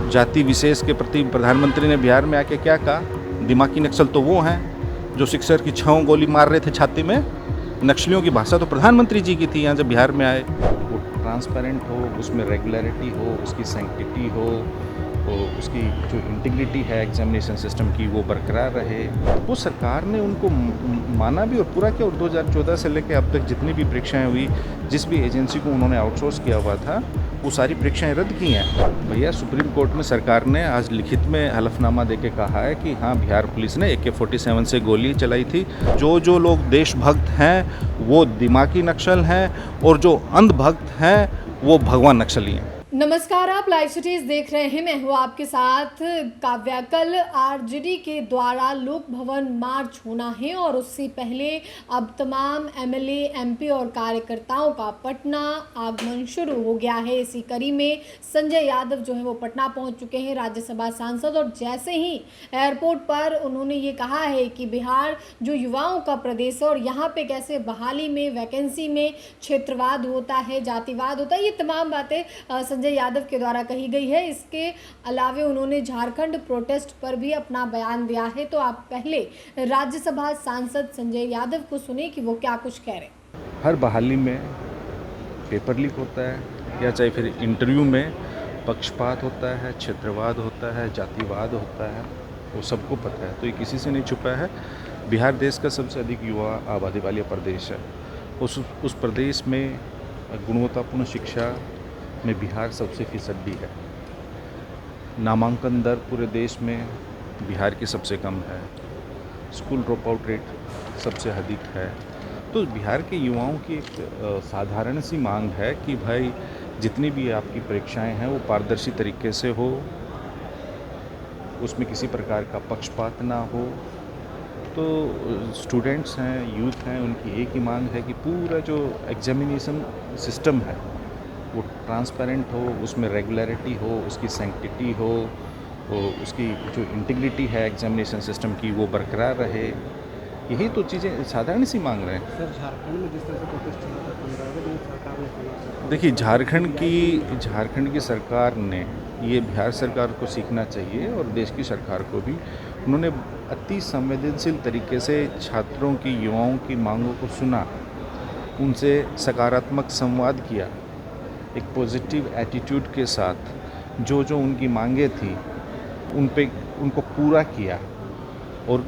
जाति विशेष के प्रति प्रधानमंत्री ने बिहार में आके क्या कहा? दिमागी नक्सल तो वो हैं जो सिक्सर की 6 गोली मार रहे थे छाती में। नक्सलियों की भाषा तो प्रधानमंत्री जी की थी यहाँ जब बिहार में आए। वो ट्रांसपेरेंट हो, उसमें रेगुलरिटी हो, उसकी सैंक्टिटी हो, उसकी जो इंटीग्रिटी है एग्जामिनेशन सिस्टम की वो बरकरार रहे। वो सरकार ने उनको माना भी और पूरा किया। और 2014 से लेकर अब तक जितनी भी परीक्षाएं हुई, जिस भी एजेंसी को उन्होंने आउटसोर्स किया हुआ था, वो सारी परीक्षाएं रद्द की हैं। भैया, सुप्रीम कोर्ट में सरकार ने आज लिखित में हलफनामा देके कहा है कि हाँ, बिहार पुलिस ने AK-47 से गोली चलाई थी। जो लोग देशभक्त हैं वो दिमागी नक्सल हैं और जो अंधभक्त हैं वो भगवान नक्सली हैं। नमस्कार, आप लाइव सिटीज देख रहे हैं। मैं हूँ आपके साथ काव्या। कल आरजेडी के द्वारा लोक भवन मार्च होना है और उससे पहले अब तमाम MLA, MP और कार्यकर्ताओं का पटना आगमन शुरू हो गया है। इसी कड़ी में संजय यादव जो है वो पटना पहुंच चुके हैं, राज्यसभा सांसद। और जैसे ही एयरपोर्ट पर उन्होंने ये कहा है कि बिहार जो युवाओं का प्रदेश है और यहाँ पे कैसे बहाली में, वैकेंसी में क्षेत्रवाद होता है, जातिवाद होता है, ये तमाम बातें संजय यादव के द्वारा कही गई है। इसके अलावे उन्होंने झारखंड प्रोटेस्ट पर भी अपना बयान दिया है। तो आप पहले राज्यसभा सांसद संजय यादव को सुने कि वो क्या कुछ कह रहे हैं। हर बहाली में पेपर लीक होता है या चाहे फिर इंटरव्यू में पक्षपात होता है, क्षेत्रवाद होता है, जातिवाद होता है, वो सबको पता है। तो ये किसी से नहीं छुपा है। बिहार देश का सबसे अधिक युवा आबादी वाला प्रदेश है। उस प्रदेश में गुणवत्तापूर्ण शिक्षा में बिहार सबसे फीसदी है। नामांकन दर पूरे देश में बिहार की सबसे कम है। स्कूल ड्रॉप आउट रेट सबसे अधिक है। तो बिहार के युवाओं की एक साधारण सी मांग है कि भाई जितनी भी आपकी परीक्षाएं हैं वो पारदर्शी तरीके से हो, उसमें किसी प्रकार का पक्षपात ना हो। तो स्टूडेंट्स हैं, यूथ हैं, उनकी एक ही मांग है कि पूरा जो एग्जामिनेशन सिस्टम है वो ट्रांसपेरेंट हो, उसमें रेगुलरिटी हो, उसकी सैंक्टिटी हो, उसकी जो इंटीग्रिटी है एग्जामिनेशन सिस्टम की वो बरकरार रहे। यही तो चीज़ें साधारण सी मांग रहे हैं। सर, झारखंड में जिस तरह से प्रोटेस्ट चला था 15 दिन सरकार ने, देखिए, झारखंड की सरकार ने, ये बिहार सरकार को सीखना चाहिए और देश की सरकार को भी। उन्होंने अति संवेदनशील तरीके से छात्रों की, युवाओं की मांगों को सुना, उनसे सकारात्मक संवाद किया, एक पॉजिटिव एटीट्यूड के साथ जो उनकी मांगें थी उनको पूरा किया। और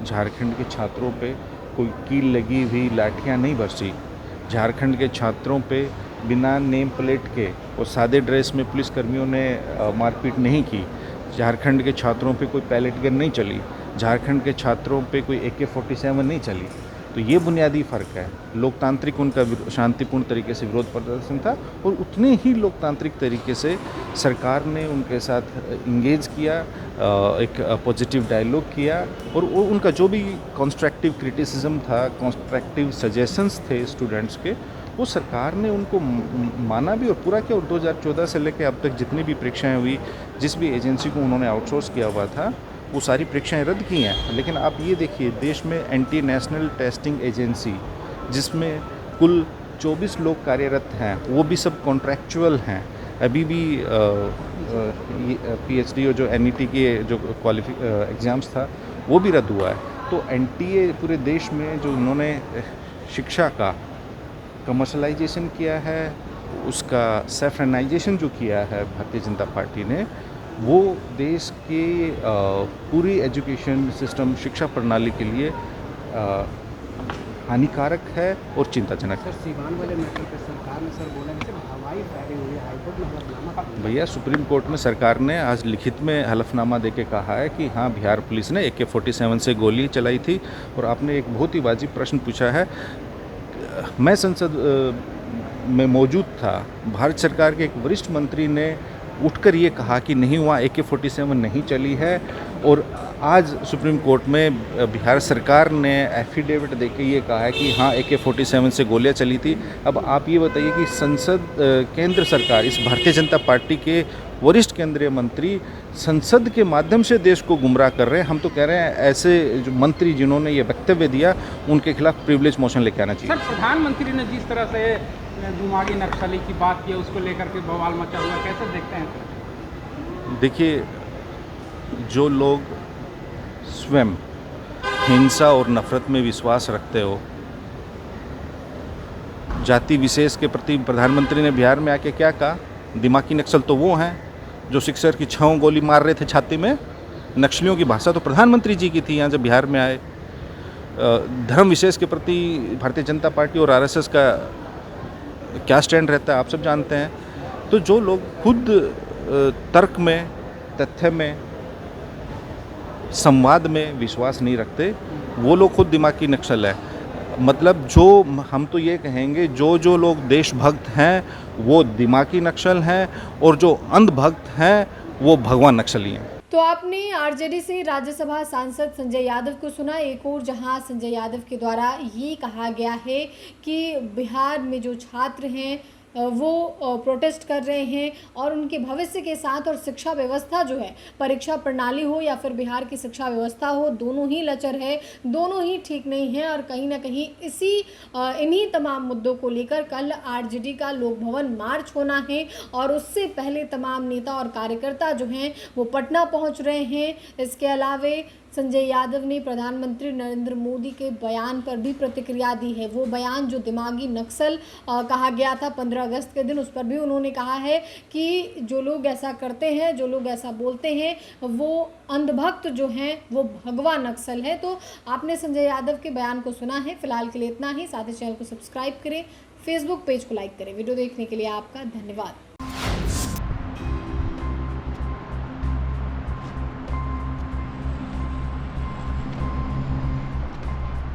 झारखंड के छात्रों पे कोई कील लगी हुई लाठियां नहीं बरसी। झारखंड के छात्रों पे बिना नेम प्लेट के और सादे ड्रेस में पुलिसकर्मियों ने मारपीट नहीं की। झारखंड के छात्रों पे कोई पैलेट गन नहीं चली। झारखंड के छात्रों पे कोई AK-47 नहीं चली। तो ये बुनियादी फ़र्क है। लोकतांत्रिक उनका शांतिपूर्ण तरीके से विरोध प्रदर्शन था और उतने ही लोकतांत्रिक तरीके से सरकार ने उनके साथ इंगेज किया, एक पॉजिटिव डायलॉग किया। और वो उनका जो भी कंस्ट्रक्टिव क्रिटिसिज्म था, कंस्ट्रक्टिव सजेशंस थे स्टूडेंट्स के, वो सरकार ने उनको माना भी और पूरा किया। और 2014 से लेकर अब तक जितनी भी परीक्षाएं हुई, जिस भी एजेंसी को उन्होंने आउटसोर्स किया हुआ था, वो सारी परीक्षाएं रद्द की हैं। लेकिन आप ये देखिए, देश में एंटी नेशनल टेस्टिंग एजेंसी, जिसमें कुल 24 लोग कार्यरत हैं, वो भी सब कॉन्ट्रैक्चुअल हैं। अभी भी PhD और जो NET के जो एग्ज़ाम्स था वो भी रद्द हुआ है। तो NTA पूरे देश में जो उन्होंने शिक्षा का कमर्शलाइजेशन किया है, उसका सैफ्रनाइजेशन जो किया है भारतीय जनता पार्टी ने, वो देश के पूरी एजुकेशन सिस्टम, शिक्षा प्रणाली के लिए हानिकारक है और चिंताजनक है। सर, सीवान वाले मैटर पे सरकार ने सर बोला कि सिर्फ हवाई फायरिंग हुई है, हाईकोर्ट में हलफनामा। भैया, सुप्रीम कोर्ट में सरकार ने आज लिखित में हलफनामा देके कहा है कि हाँ, बिहार पुलिस ने AK-47 से गोली चलाई थी। और आपने एक बहुत ही वाजिब प्रश्न पूछा है। मैं संसद में मौजूद था। भारत सरकार के एक वरिष्ठ मंत्री ने उठकर ये कहा कि नहीं, वहाँ AK-47 नहीं चली है। और आज सुप्रीम कोर्ट में बिहार सरकार ने एफिडेविट देके ये कहा है कि हाँ, AK-47 से गोलियां चली थी। अब आप ये बताइए कि संसद, केंद्र सरकार, इस भारतीय जनता पार्टी के वरिष्ठ केंद्रीय मंत्री संसद के माध्यम से देश को गुमराह कर रहे हैं। हम तो कह रहे हैं ऐसे जो मंत्री जिन्होंने ये वक्तव्य दिया, उनके खिलाफ प्रिविलेज मोशन लेके आना चाहिए। सर, प्रधानमंत्री ने जिस तरह से दिमागी नक्सली की बात की, उसको लेकर के बवाल मचा हुआ, कैसे देखते हैं? देखिए, जो लोग स्वयं हिंसा और नफ़रत में विश्वास रखते हो, जाति विशेष के प्रति प्रधानमंत्री ने बिहार में आके क्या कहा? दिमागी नक्सल तो वो हैं जो सिक्सर की 6 गोली मार रहे थे छाती में। नक्सलियों की भाषा तो प्रधानमंत्री जी की थी यहाँ जब बिहार में आए। धर्म विशेष के प्रति भारतीय जनता पार्टी और आरएसएस का क्या स्टैंड रहता है आप सब जानते हैं। तो जो लोग खुद तर्क में, तथ्य में, संवाद में विश्वास नहीं रखते, वो लोग खुद दिमागी नक्सल है। मतलब जो हम तो ये कहेंगे, जो लोग देशभक्त हैं वो दिमागी नक्सल हैं और जो अंधभक्त हैं वो भगवान नक्सली हैं। तो आपने आरजेडी से राज्यसभा सांसद संजय यादव को सुना। एक और जहां संजय यादव के द्वारा ये कहा गया है कि बिहार में जो छात्र हैं वो प्रोटेस्ट कर रहे हैं और उनके भविष्य के साथ, और शिक्षा व्यवस्था जो है, परीक्षा प्रणाली हो या फिर बिहार की शिक्षा व्यवस्था हो, दोनों ही लचर है, दोनों ही ठीक नहीं है। और कहीं ना कहीं इन्हीं तमाम मुद्दों को लेकर कल आरजेडी का लोक भवन मार्च होना है और उससे पहले तमाम नेता और कार्यकर्ता जो हैं वो पटना पहुंच रहे हैं। इसके अलावे संजय यादव ने प्रधानमंत्री नरेंद्र मोदी के बयान पर भी प्रतिक्रिया दी है। वो बयान जो दिमागी नक्सल कहा गया था 15 अगस्त के दिन, उस पर भी उन्होंने कहा है कि जो लोग ऐसा करते हैं, जो लोग ऐसा बोलते हैं, वो अंधभक्त जो हैं वो भगवान नक्सल है। तो आपने संजय यादव के बयान को सुना है। फिलहाल के लिए इतना ही। साथ ही चैनल को सब्सक्राइब करें, फेसबुक पेज को लाइक करें। वीडियो देखने के लिए आपका धन्यवाद।